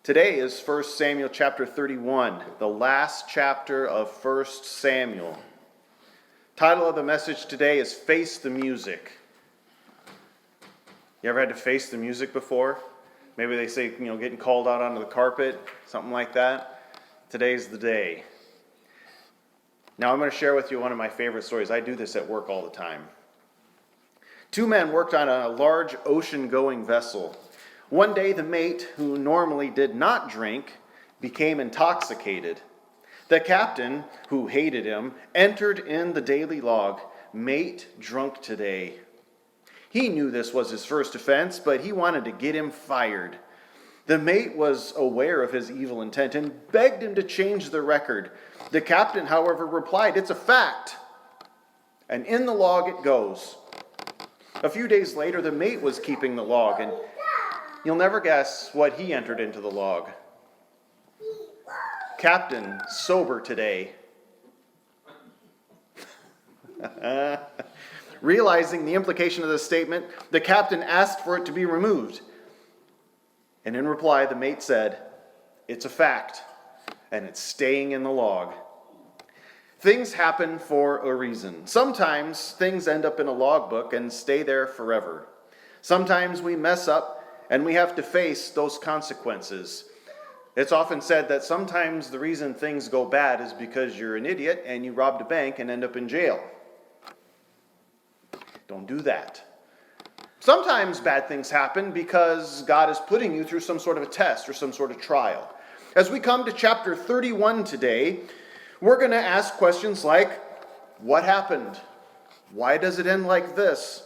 Today is 1 Samuel chapter 31, the last chapter of 1 Samuel. Title of the message today is Face the Music. You ever had to face the music before? Maybe they say, getting called out onto the carpet, something like that. Today's the day. Now I'm going to share with you one of my favorite stories. I do this at work all the time. Two men worked on a large ocean-going vessel. One day, the mate, who normally did not drink, became intoxicated. The captain, who hated him, entered in the daily log, "Mate drunk today." He knew this was his first offense, but he wanted to get him fired. The mate was aware of his evil intent and begged him to change the record. The captain, however, replied, "It's a fact." And in the log it goes. A few days later, the mate was keeping the log, and you'll never guess what he entered into the log. Captain, sober today. Realizing the implication of this statement, the captain asked for it to be removed. And in reply, the mate said, "It's a fact, and it's staying in the log." Things happen for a reason. Sometimes things end up in a logbook and stay there forever. Sometimes we mess up and we have to face those consequences. It's often said that sometimes the reason things go bad is because you're an idiot and you robbed a bank and end up in jail. Don't do that. Sometimes bad things happen because God is putting you through some sort of a test or some sort of trial. As we come to chapter 31 today, we're going to ask questions like, what happened? Why does it end like this?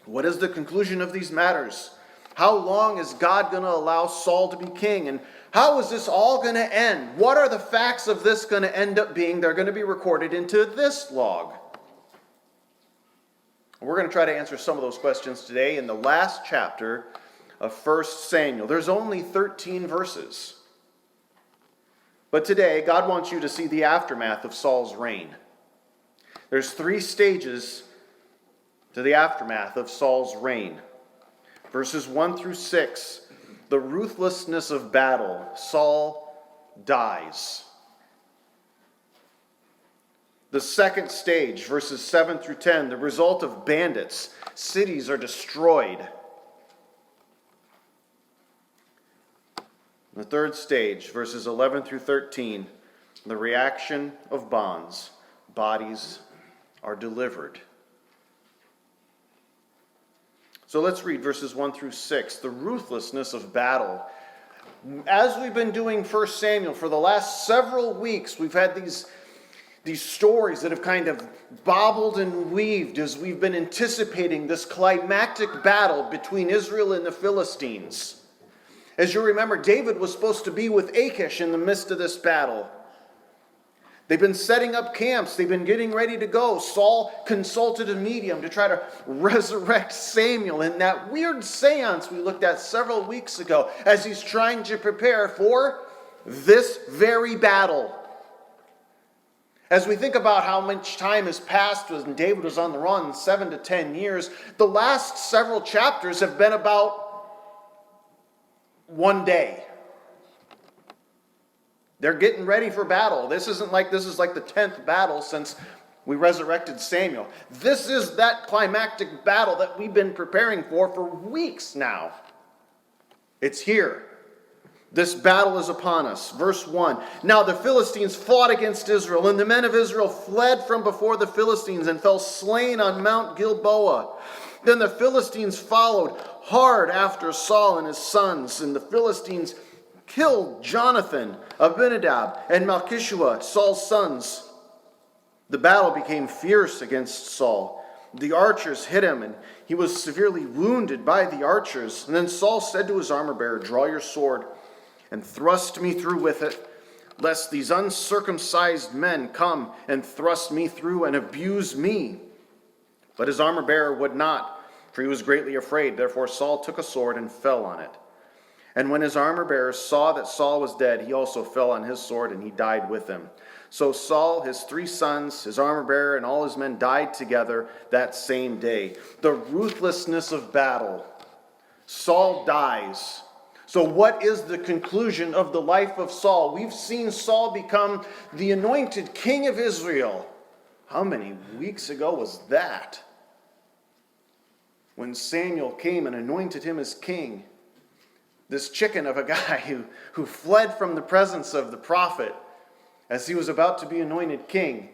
What is the conclusion of these matters? How long is God going to allow Saul to be king? And how is this all going to end? What are the facts of this going to end up being? They're going to be recorded into this log. We're going to try to answer some of those questions today in the last chapter of 1 Samuel. There's only 13 verses. But today, God wants you to see the aftermath of Saul's reign. There's 3 stages to the aftermath of Saul's reign. Verses 1 through 6, the ruthlessness of battle. Saul dies. The second stage, verses 7 through 10, the result of bandits. Cities are destroyed. The third stage, verses 11 through 13, the reaction of bonds. Bodies are delivered. So let's read verses 1 through 6, the ruthlessness of battle. As we've been doing 1 Samuel for the last several weeks, we've had these stories that have kind of bobbled and weaved as we've been anticipating this climactic battle between Israel and the Philistines. As you remember, David was supposed to be with Achish in the midst of this battle. They've been setting up camps. They've been getting ready to go. Saul consulted a medium to try to resurrect Samuel in that weird seance we looked at several weeks ago as he's trying to prepare for this very battle. As we think about how much time has passed when David was on the run, 7 to 10 years, the last several chapters have been about one day. They're getting ready for battle. This is like the 10th battle since we resurrected Samuel. This is that climactic battle that we've been preparing for weeks now. It's here. This battle is upon us. Verse 1. Now the Philistines fought against Israel, and the men of Israel fled from before the Philistines and fell slain on Mount Gilboa. Then the Philistines followed hard after Saul and his sons, and the Philistines killed Jonathan, Abinadab, and Malchishua, Saul's sons. The battle became fierce against Saul. The archers hit him, and he was severely wounded by the archers. And then Saul said to his armor-bearer, "Draw your sword and thrust me through with it, lest these uncircumcised men come and thrust me through and abuse me." But his armor-bearer would not, for he was greatly afraid. Therefore Saul took a sword and fell on it. And when his armor-bearer saw that Saul was dead, he also fell on his sword, and he died with him. So Saul, his 3 sons, his armor-bearer, and all his men died together that same day. The ruthlessness of battle. Saul dies. So what is the conclusion of the life of Saul? We've seen Saul become the anointed king of Israel. How many weeks ago was that? When Samuel came and anointed him as king. This chicken of a guy who fled from the presence of the prophet as he was about to be anointed king.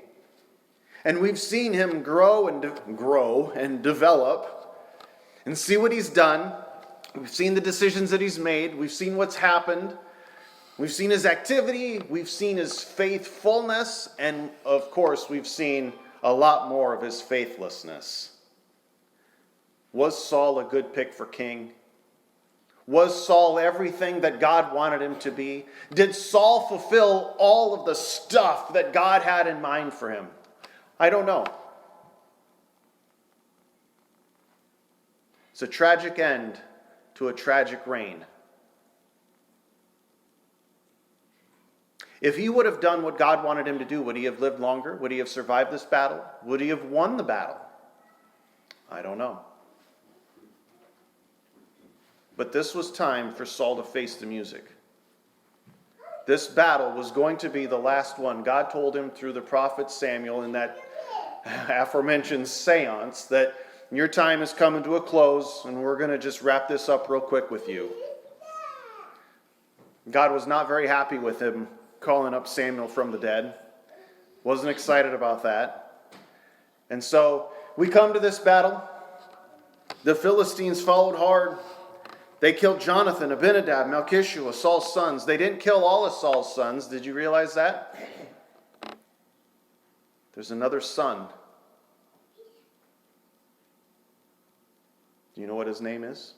And we've seen him grow and develop and see what he's done. We've seen the decisions that he's made. We've seen what's happened. We've seen his activity. We've seen his faithfulness. And of course, we've seen a lot more of his faithlessness. Was Saul a good pick for king? Was Saul everything that God wanted him to be? Did Saul fulfill all of the stuff that God had in mind for him? I don't know. It's a tragic end to a tragic reign. If he would have done what God wanted him to do, would he have lived longer? Would he have survived this battle? Would he have won the battle? I don't know. But this was time for Saul to face the music. This battle was going to be the last one. God told him through the prophet Samuel in that aforementioned seance that your time is coming to a close, and we're going to just wrap this up real quick with you. God was not very happy with him calling up Samuel from the dead. Wasn't excited about that. And so we come to this battle. The Philistines followed hard. They killed Jonathan, Abinadab, Melchishua, Saul's sons. They didn't kill all of Saul's sons. Did you realize that? There's another son. Do you know what his name is?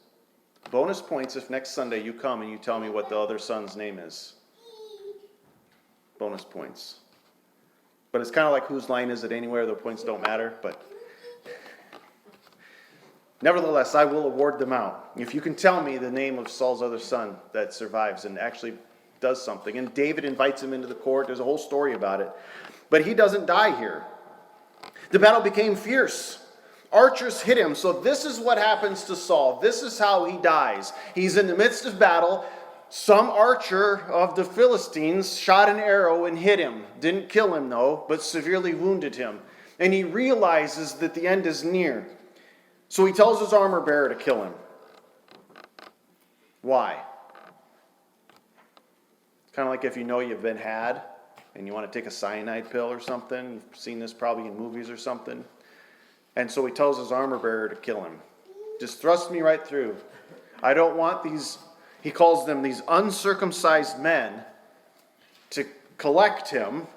Bonus points if next Sunday you come and you tell me what the other son's name is. Bonus points. But it's kind of like whose line is it anywhere? The points don't matter. But nevertheless, I will award them out. If you can tell me the name of Saul's other son that survives and actually does something. And David invites him into the court. There's a whole story about it. But he doesn't die here. The battle became fierce. Archers hit him. So this is what happens to Saul. This is how he dies. He's in the midst of battle. Some archer of the Philistines shot an arrow and hit him. Didn't kill him though, but severely wounded him. And he realizes that the end is near. So he tells his armor bearer to kill him. Why? It's kind of like if you know you've been had and you want to take a cyanide pill or something. You've seen this probably in movies or something. And so he tells his armor bearer to kill him. Just thrust me right through. I don't want these, he calls them these uncircumcised men, to collect him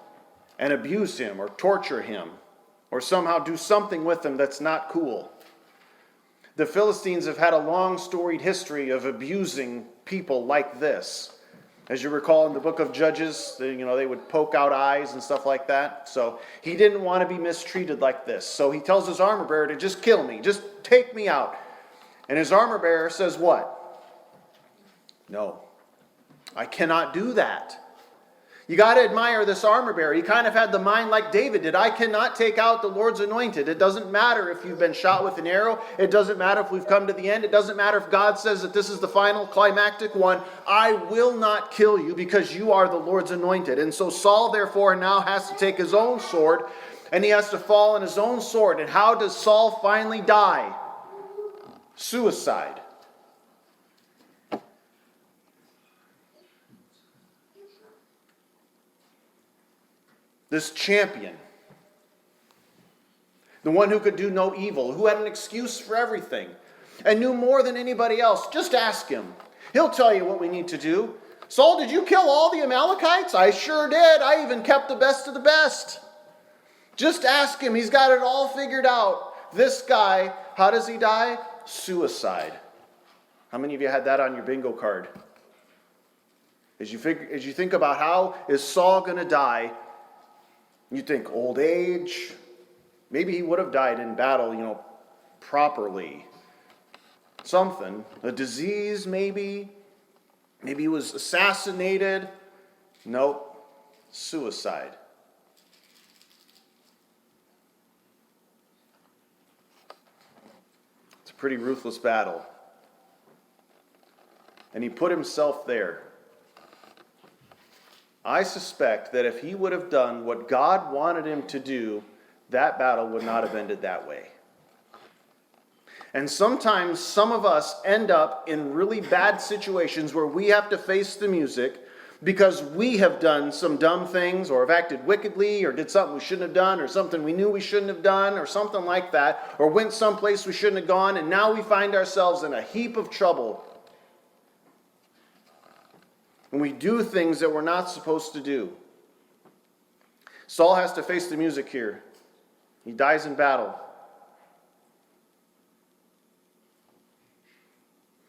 and abuse him or torture him or somehow do something with him that's not cool. The Philistines have had a long storied history of abusing people like this. As you recall in the book of Judges, they would poke out eyes and stuff like that. So he didn't want to be mistreated like this. So he tells his armor bearer to just kill me. Just take me out. And his armor bearer says what? No, I cannot do that. You got to admire this armor bearer. He kind of had the mind like David did. I cannot take out the Lord's anointed. It doesn't matter if you've been shot with an arrow. It doesn't matter if we've come to the end. It doesn't matter if God says that this is the final climactic one. I will not kill you because you are the Lord's anointed. And so Saul, therefore, now has to take his own sword and he has to fall on his own sword. And how does Saul finally die? Suicide. This champion, the one who could do no evil, who had an excuse for everything, and knew more than anybody else. Just ask him. He'll tell you what we need to do. Saul, did you kill all the Amalekites? I sure did. I even kept the best of the best. Just ask him. He's got it all figured out. This guy, how does he die? Suicide. How many of you had that on your bingo card? As you think about how is Saul going to die, you think old age. Maybe he would have died in battle, properly. Something. A disease, maybe. Maybe he was assassinated. Nope. Suicide. It's a pretty ruthless battle. and he put himself there. I suspect that if he would have done what God wanted him to do, that battle would not have ended that way. And sometimes some of us end up in really bad situations where we have to face the music because we have done some dumb things or have acted wickedly or did something we shouldn't have done or something we knew we shouldn't have done or something like that, or went someplace we shouldn't have gone, and now we find ourselves in a heap of trouble. And we do things that we're not supposed to do. Saul has to face the music here. He dies in battle.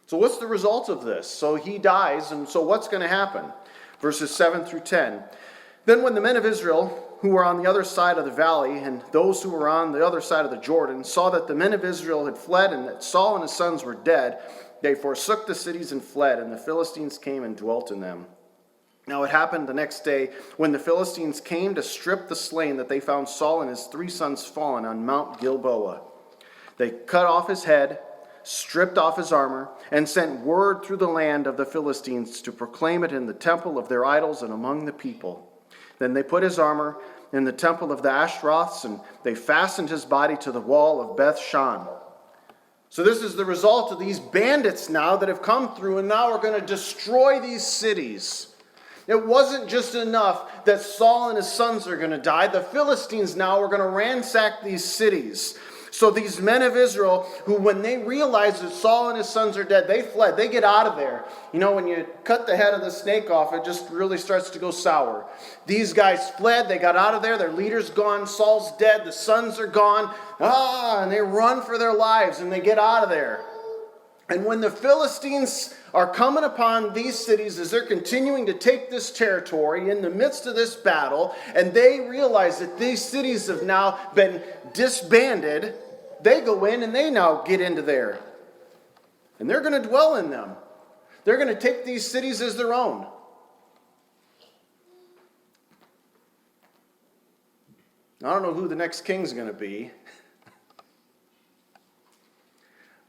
So what's the result of this? So he dies, and so what's going to happen? Verses 7 through 10. Then when the men of Israel, who were on the other side of the valley, and those who were on the other side of the Jordan, saw that the men of Israel had fled, and that Saul and his sons were dead, they forsook the cities and fled, and the Philistines came and dwelt in them. Now it happened the next day, when the Philistines came to strip the slain, that they found Saul and his 3 sons fallen on Mount Gilboa. They cut off his head, stripped off his armor, and sent word through the land of the Philistines to proclaim it in the temple of their idols and among the people. Then they put his armor in the temple of the Ashtaroths, and they fastened his body to the wall of Beth Shan. So this is the result of these bandits now that have come through and now are going to destroy these cities. It wasn't just enough that Saul and his sons are going to die. The Philistines now are going to ransack these cities. So these men of Israel, who when they realize that Saul and his sons are dead, they fled. They get out of there. You know, when you cut the head of the snake off, it just really starts to go sour. These guys fled. They got out of there. Their leader's gone. Saul's dead. The sons are gone. And they run for their lives and they get out of there. And when the Philistines are coming upon these cities as they're continuing to take this territory in the midst of this battle, and they realize that these cities have now been disbanded, they go in and they now get into there. And they're going to dwell in them. They're going to take these cities as their own. I don't know who the next king's going to be.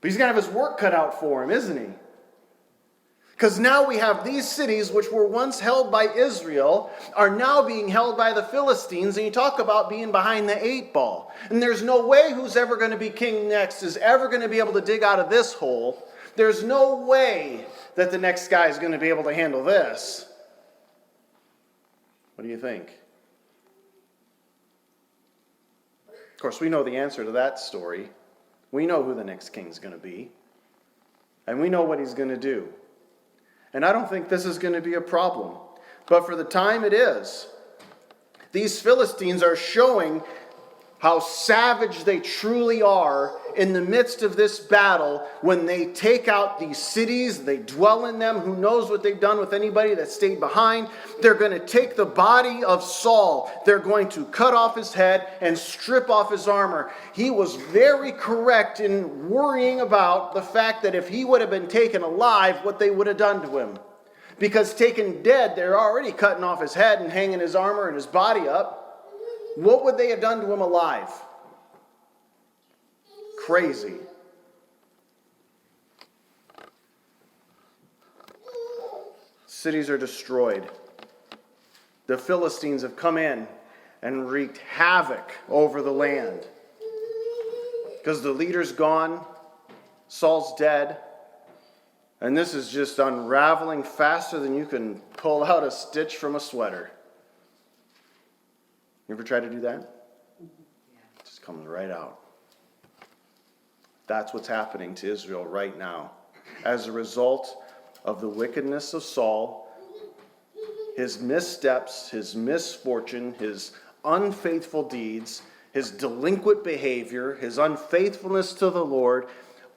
But he's going to have his work cut out for him, isn't he? Because now we have these cities which were once held by Israel are now being held by the Philistines. And you talk about being behind the 8 ball. And there's no way who's ever going to be king next is ever going to be able to dig out of this hole. There's no way that the next guy is going to be able to handle this. What do you think? Of course, we know the answer to that story. We know who the next king's going to be. And we know what he's going to do. And I don't think this is going to be a problem. But for the time it is. These Philistines are showing how savage they truly are in the midst of this battle when they take out these cities, they dwell in them. Who knows what they've done with anybody that stayed behind? They're going to take the body of Saul. They're going to cut off his head and strip off his armor. He was very correct in worrying about the fact that if he would have been taken alive, what they would have done to him. Because taken dead, they're already cutting off his head and hanging his armor and his body up. What would they have done to him alive? Crazy. Cities are destroyed. The Philistines have come in and wreaked havoc over the land. Because the leader's gone, Saul's dead, and this is just unraveling faster than you can pull out a stitch from a sweater. You ever try to do that? It just comes right out. That's what's happening to Israel right now. As a result of the wickedness of Saul, his missteps, his misfortune, his unfaithful deeds, his delinquent behavior, his unfaithfulness to the Lord,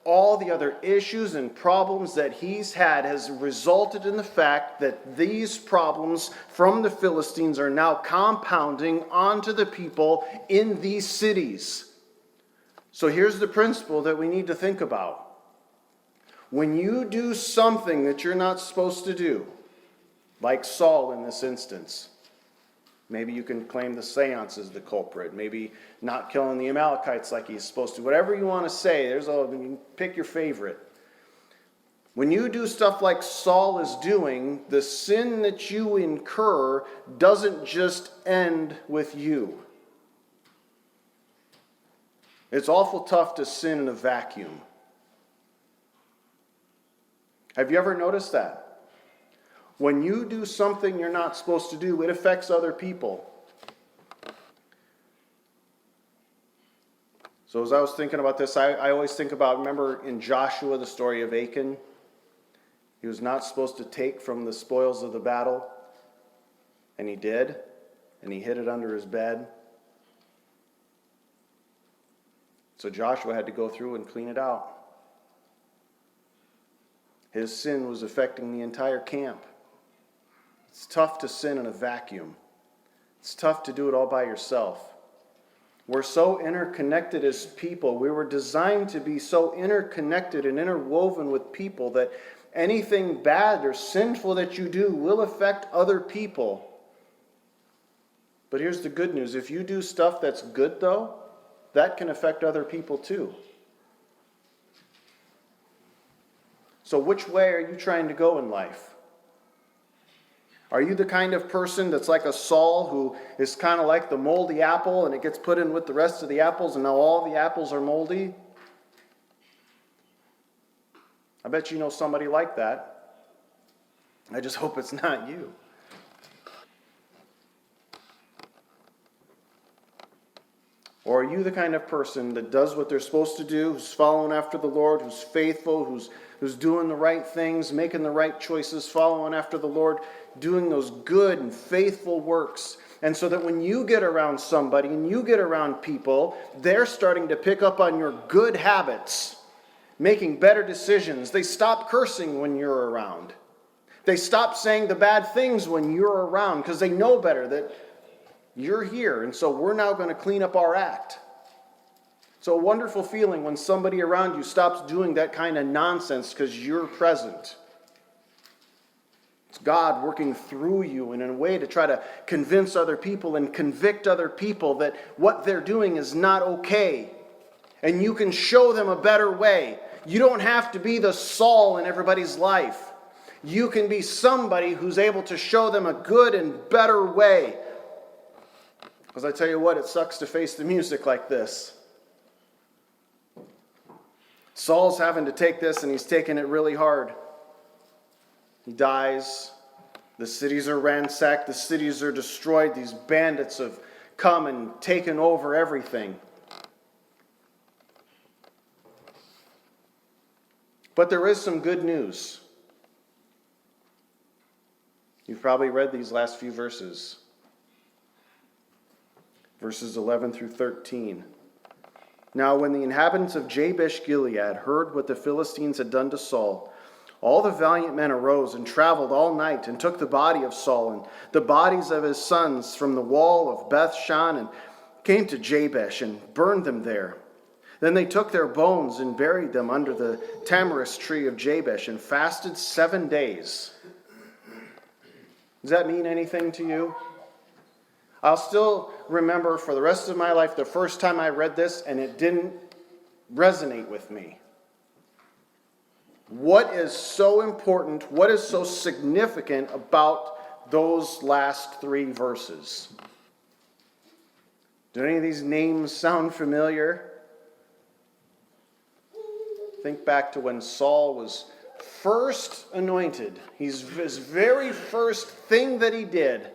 all the other issues and problems that he's had has resulted in the fact that these problems from the Philistines are now compounding onto the people in these cities. So here's the principle that we need to think about. When you do something that you're not supposed to do, like Saul in this instance, maybe you can claim the seance as the culprit. Maybe not killing the Amalekites like he's supposed to. Whatever you want to say, you can pick your favorite. When you do stuff like Saul is doing, the sin that you incur doesn't just end with you. It's awful tough to sin in a vacuum. Have you ever noticed that? When you do something you're not supposed to do, it affects other people. So as I was thinking about this, I always think about, remember in Joshua, the story of Achan? He was not supposed to take from the spoils of the battle, and he did, and he hid it under his bed. So Joshua had to go through and clean it out. His sin was affecting the entire camp. It's tough to sin in a vacuum. It's tough to do it all by yourself. We're so interconnected as people. We were designed to be so interconnected and interwoven with people that anything bad or sinful that you do will affect other people. But here's the good news. If you do stuff that's good, though, that can affect other people too. So which way are you trying to go in life? Are you the kind of person that's like a Saul who is kind of like the moldy apple and it gets put in with the rest of the apples and now all the apples are moldy? I bet you know somebody like that. I just hope it's not you. Or are you the kind of person that does what they're supposed to do, who's following after the Lord, who's faithful, who's doing the right things, making the right choices, following after the Lord, doing those good and faithful works? And so that when you get around somebody and you get around people, they're starting to pick up on your good habits, making better decisions. They stop cursing when you're around. They stop saying the bad things when you're around because they know better that you're here, and so we're now going to clean up our act. It's a wonderful feeling when somebody around you stops doing that kind of nonsense because you're present. It's God working through you in a way to try to convince other people and convict other people that what they're doing is not okay. And you can show them a better way. You don't have to be the Saul in everybody's life. You can be somebody who's able to show them a good and better way. Because I tell you what, it sucks to face the music like this. Saul's having to take this, and he's taking it really hard. He dies. The cities are ransacked. The cities are destroyed. These bandits have come and taken over everything. But there is some good news. You've probably read these last few verses. Verses 11 through 13. Now when the inhabitants of Jabesh-Gilead heard what the Philistines had done to Saul, all the valiant men arose and traveled all night and took the body of Saul and the bodies of his sons from the wall of Beth-shan and came to Jabesh and burned them there. Then they took their bones and buried them under the tamarisk tree of Jabesh and fasted 7 days. Does that mean anything to you? I'll still remember for the rest of my life the first time I read this and it didn't resonate with me. What is so important, what is so significant about those last 3 verses? Do any of these names sound familiar? Think back to when Saul was first anointed. His very first thing that he did.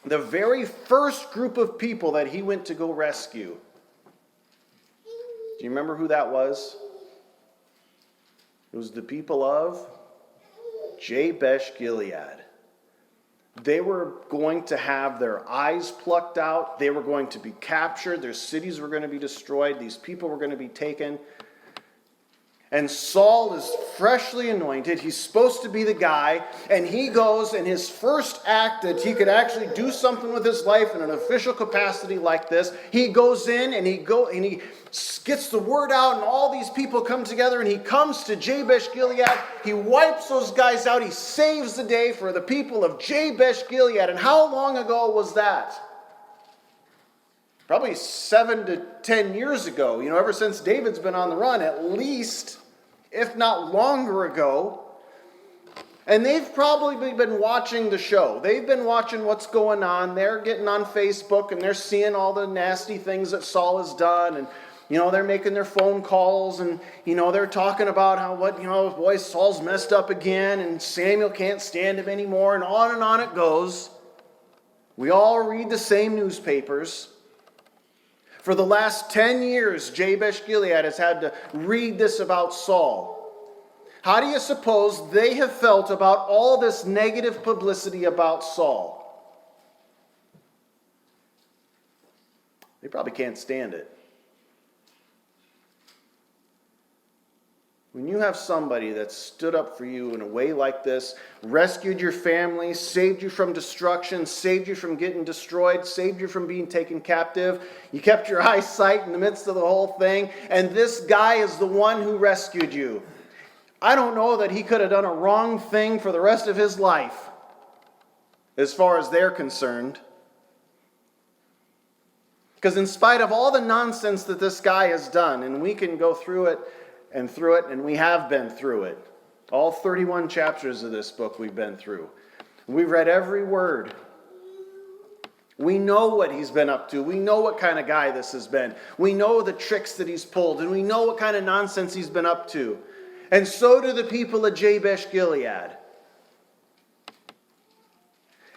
The very first group of people that he went to go rescue. Do you remember who that was? It was the people of Jabesh-Gilead. They were going to have their eyes plucked out. They were going to be captured. Their cities were going to be destroyed. These people were going to be taken. And Saul is freshly anointed. He's supposed to be the guy. And he goes, and his first act that he could actually do something with his life in an official capacity like this, he goes in and he gets the word out, and all these people come together, and he comes to Jabesh-Gilead. He wipes those guys out. He saves the day for the people of Jabesh-Gilead. And how long ago was that? Probably 7 to 10 years ago. Ever since David's been on the run, at least if not longer ago. And they've probably been watching the show. They've been watching what's going on. They're getting on Facebook and they're seeing all the nasty things that Saul has done. And, they're making their phone calls and, they're talking about how, boy, Saul's messed up again and Samuel can't stand him anymore, and on it goes. We all read the same newspapers. For the last 10 years, Jabesh Gilead has had to read this about Saul. How do you suppose they have felt about all this negative publicity about Saul? They probably can't stand it. When you have somebody that stood up for you in a way like this, rescued your family, saved you from destruction, saved you from getting destroyed, saved you from being taken captive, you kept your eyesight in the midst of the whole thing, and this guy is the one who rescued you. I don't know that he could have done a wrong thing for the rest of his life, as far as they're concerned. Because in spite of all the nonsense that this guy has done, and we can go through it, and we have been through it. All 31 chapters of this book we've been through. We've read every word. We know what he's been up to. We know what kind of guy this has been. We know the tricks that he's pulled, and we know what kind of nonsense he's been up to. And so do the people of Jabesh Gilead.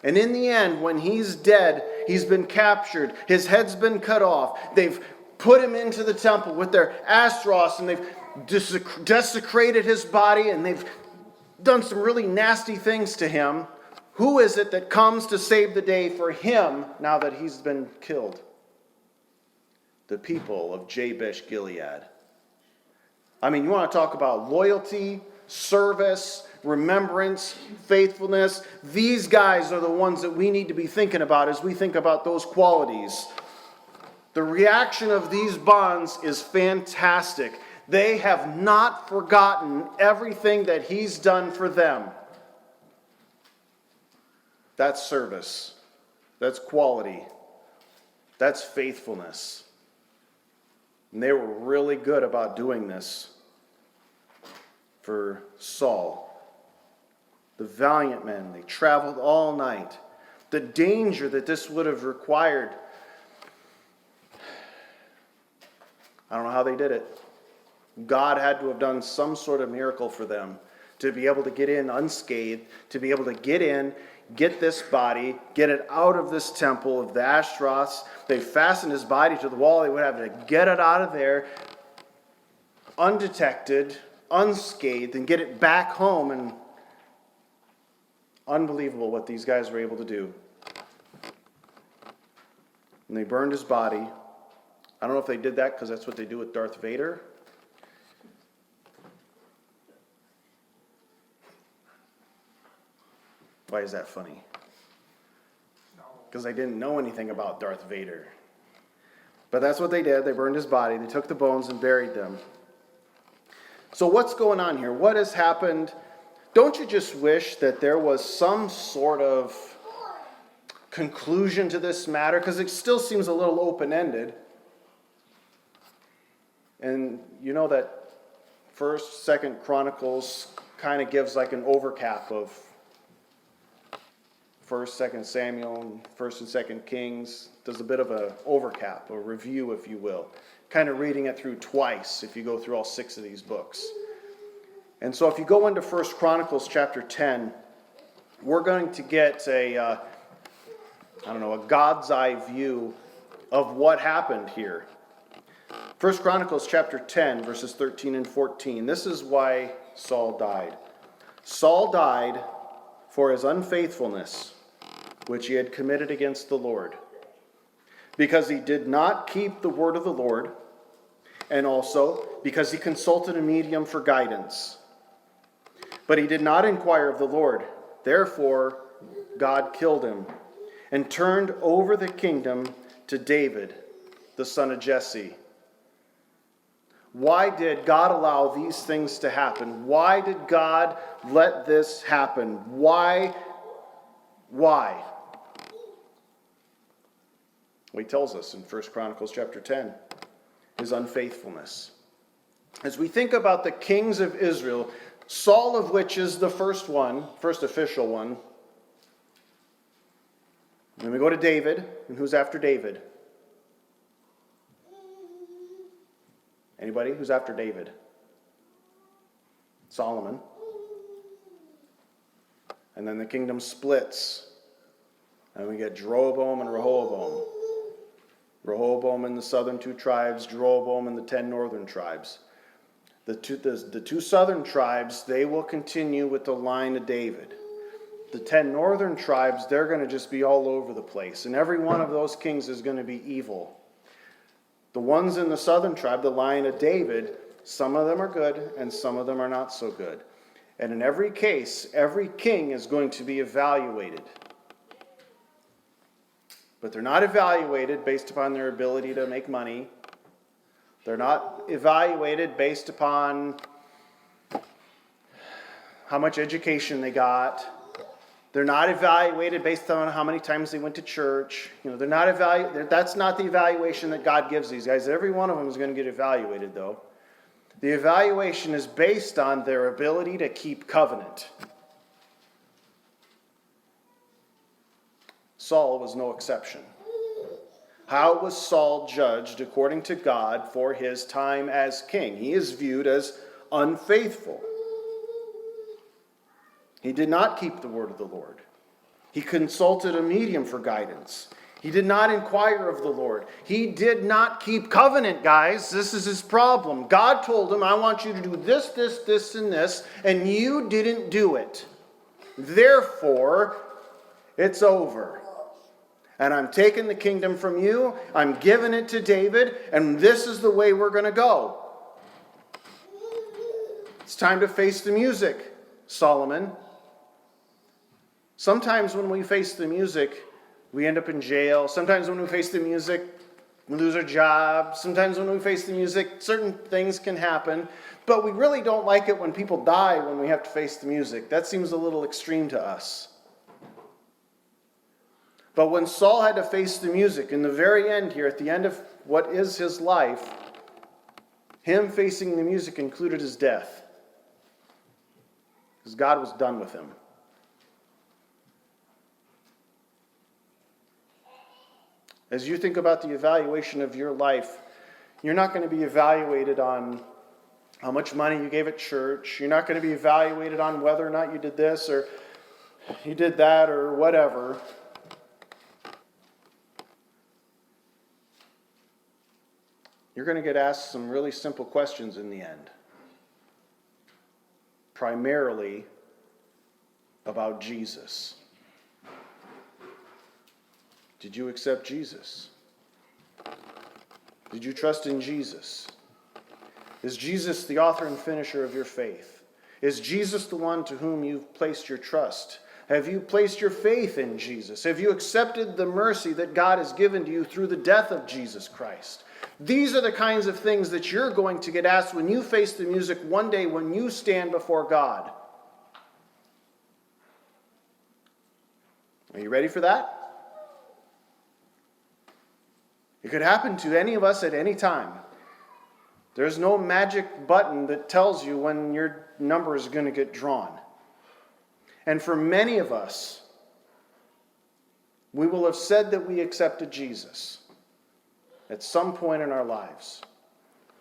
And in the end, when he's dead, he's been captured, his head's been cut off, they've put him into the temple with their Ashtaroth, and they've desecrated his body, and they've done some really nasty things to him. Who is it that comes to save the day for him now that he's been killed? The people of Jabesh Gilead. I mean, you want to talk about loyalty, service, remembrance, faithfulness. These guys are the ones that we need to be thinking about as we think about those qualities. The reaction of these bonds is fantastic. They have not forgotten everything that he's done for them. That's service. That's quality. That's faithfulness. And they were really good about doing this for Saul. The valiant men, they traveled all night. The danger that this would have required, I don't know how they did it. God had to have done some sort of miracle for them to be able to get in unscathed, to be able to get in, get this body, get it out of this temple of the Ashtaroths. They fastened his body to the wall. They would have to get it out of there undetected, unscathed, and get it back home. And unbelievable what these guys were able to do. And they burned his body. I don't know if they did that because that's what they do with Darth Vader. Why is that funny? Because I didn't know anything about Darth Vader. But that's what they did. They burned his body. They took the bones and buried them. So what's going on here? What has happened? Don't you just wish that there was some sort of conclusion to this matter? Because it still seems a little open-ended. And you know that 1st, 2nd Chronicles kind of gives like an overcap of 1st, 2nd Samuel, and 1st and 2nd Kings. Does a bit of an overcap, a review, if you will. Kind of reading it through twice if you go through all 6 of these books. And so if you go into 1 Chronicles chapter 10, we're going to get a God's eye view of what happened here. 1 Chronicles chapter 10, verses 13 and 14. This is why Saul died. Saul died for his unfaithfulness, which he had committed against the Lord, because he did not keep the word of the Lord, and also because he consulted a medium for guidance. But he did not inquire of the Lord. Therefore, God killed him and turned over the kingdom to David, the son of Jesse. Why did God allow these things to happen? Why did God let this happen? Why? Well, he tells us in 1 Chronicles chapter 10, his unfaithfulness. As we think about the kings of Israel, Saul of which is the first official one. Then we go to David, and who's after David? Anybody? Who's after David? Solomon. And then the kingdom splits. And we get Jeroboam and Rehoboam. Rehoboam and the southern 2 tribes, Jeroboam and the 10 northern tribes. The two southern tribes, they will continue with the line of David. The 10 northern tribes, they're going to just be all over the place. And every one of those kings is going to be evil. The ones in the southern tribe, the line of David, some of them are good and some of them are not so good. And in every case, every king is going to be evaluated. But they're not evaluated based upon their ability to make money. They're not evaluated based upon how much education they got. They're not evaluated based on how many times they went to church. They're not that's not the evaluation that God gives these guys. Every one of them is going to get evaluated, though. The evaluation is based on their ability to keep covenant. Saul was no exception. How was Saul judged according to God for his time as king? He is viewed as unfaithful. He did not keep the word of the Lord. He consulted a medium for guidance. He did not inquire of the Lord. He did not keep covenant, guys. This is his problem. God told him, I want you to do this, this, this, and this, and you didn't do it. Therefore, it's over. And I'm taking the kingdom from you. I'm giving it to David. And this is the way we're going to go. It's time to face the music, Solomon. Sometimes when we face the music, we end up in jail. Sometimes when we face the music, we lose our job. Sometimes when we face the music, certain things can happen. But we really don't like it when people die when we have to face the music. That seems a little extreme to us. But when Saul had to face the music, in the very end here, at the end of what is his life, him facing the music included his death. Because God was done with him. As you think about the evaluation of your life, you're not going to be evaluated on how much money you gave at church. You're not going to be evaluated on whether or not you did this or you did that or whatever. You're going to get asked some really simple questions in the end. Primarily about Jesus. Did you accept Jesus? Did you trust in Jesus? Is Jesus the author and finisher of your faith? Is Jesus the one to whom you've placed your trust? Have you placed your faith in Jesus? Have you accepted the mercy that God has given to you through the death of Jesus Christ? These are the kinds of things that you're going to get asked when you face the music one day when you stand before God. Are you ready for that? It could happen to any of us at any time. There's no magic button that tells you when your number is going to get drawn. And for many of us, we will have said that we accepted Jesus at some point in our lives.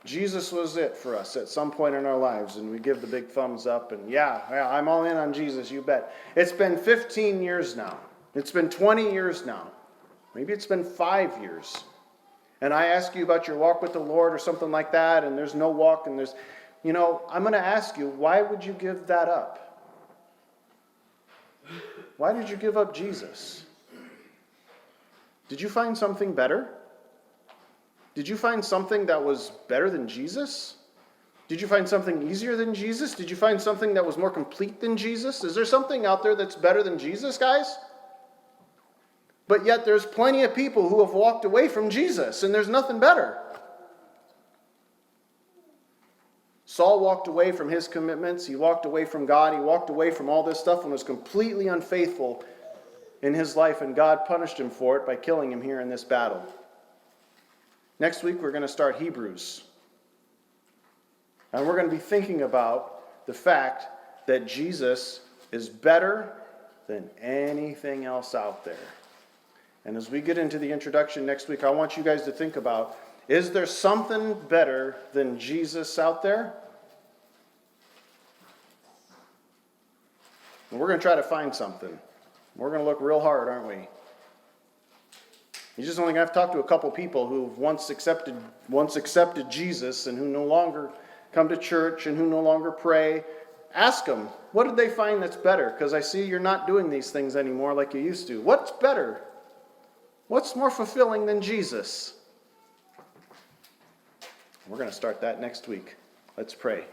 Jesus was it for us at some point in our lives, and we give the big thumbs up, and yeah, I'm all in on Jesus, you bet. It's been 15 years now. It's been 20 years now. Maybe it's been 5 years. And I ask you about your walk with the Lord or something like that, and there's no walk, and there's, I'm going to ask you, why would you give that up? Why did you give up Jesus? Did you find something better? Did you find something that was better than Jesus? Did you find something easier than Jesus? Did you find something that was more complete than Jesus? Is there something out there that's better than Jesus, guys? But yet there's plenty of people who have walked away from Jesus, and there's nothing better. Saul walked away from his commitments. He walked away from God. He walked away from all this stuff and was completely unfaithful in his life, and God punished him for it by killing him here in this battle. Next week, we're going to start Hebrews. And we're going to be thinking about the fact that Jesus is better than anything else out there. And as we get into the introduction next week, I want you guys to think about, is there something better than Jesus out there? And we're going to try to find something. We're going to look real hard, aren't we? You just only have to talk to a couple people who've once accepted Jesus and who no longer come to church and who no longer pray. Ask them, what did they find that's better? Because I see you're not doing these things anymore like you used to. What's better? What's more fulfilling than Jesus? We're going to start that next week. Let's pray.